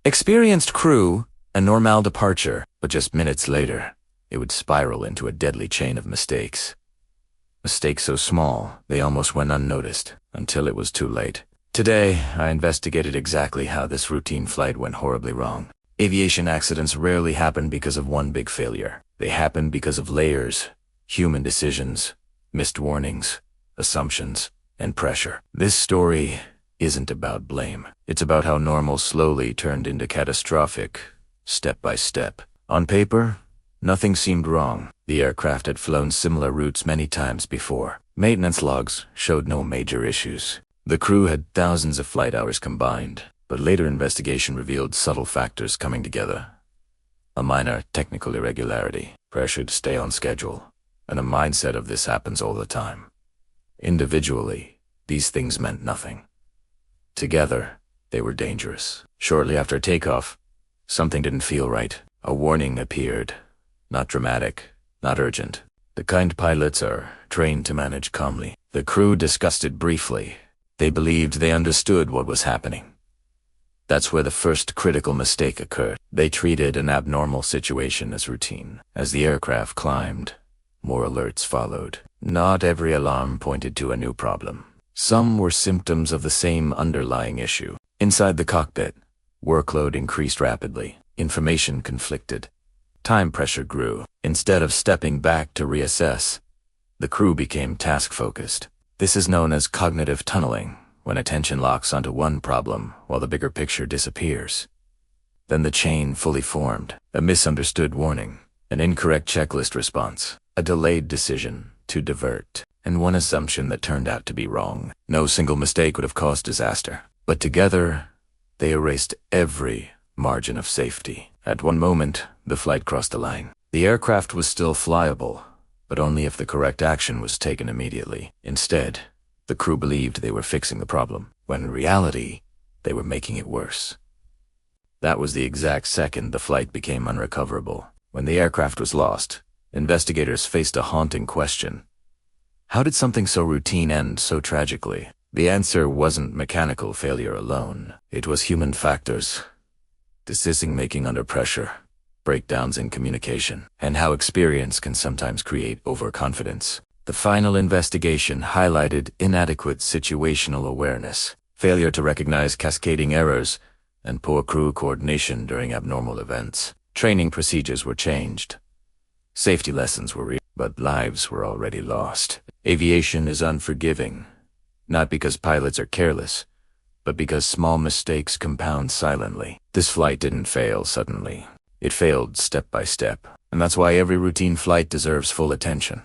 Experienced crew, a normal departure, but just minutes later, it would spiral into a deadly chain of mistakes. Mistakes so small, they almost went unnoticed, until it was too late. Today, I investigated exactly how this routine flight went horribly wrong. Aviation accidents rarely happen because of one big failure. They happen because of layers, human decisions, missed warnings, assumptions, and pressure. This story isn't about blame. It's about how normal slowly turned into catastrophic, step by step. On paper, nothing seemed wrong. The aircraft had flown similar routes many times before. Maintenance logs showed no major issues. The crew had thousands of flight hours combined, but later investigation revealed subtle factors coming together. A minor technical irregularity, pressure to stay on schedule, and a mindset of this happens all the time. Individually, these things meant nothing. Together, they were dangerous. Shortly after takeoff, something didn't feel right. A warning appeared. Not dramatic, not urgent. The kind pilots are trained to manage calmly. The crew discussed it briefly. They believed they understood what was happening. That's where the first critical mistake occurred. They treated an abnormal situation as routine. As the aircraft climbed, more alerts followed. Not every alarm pointed to a new problem. Some were symptoms of the same underlying issue. Inside the cockpit, workload increased rapidly. Information conflicted. Time pressure grew. Instead of stepping back to reassess, the crew became task-focused. This is known as cognitive tunneling, when attention locks onto one problem while the bigger picture disappears. Then the chain fully formed. A misunderstood warning, an incorrect checklist response, a delayed decision to divert, and one assumption that turned out to be wrong. No single mistake would have caused disaster, but together, they erased every margin of safety. At one moment, the flight crossed the line. The aircraft was still flyable, but only if the correct action was taken immediately. Instead, the crew believed they were fixing the problem, when in reality, they were making it worse. That was the exact second the flight became unrecoverable. When the aircraft was lost, investigators faced a haunting question. How did something so routine end so tragically? The answer wasn't mechanical failure alone. It was human factors. Decision-making under pressure, breakdowns in communication, and how experience can sometimes create overconfidence. The final investigation highlighted inadequate situational awareness, failure to recognize cascading errors, and poor crew coordination during abnormal events. Training procedures were changed. Safety lessons were but lives were already lost. Aviation is unforgiving, not because pilots are careless, but because small mistakes compound silently. This flight didn't fail suddenly. It failed step by step, and that's why every routine flight deserves full attention.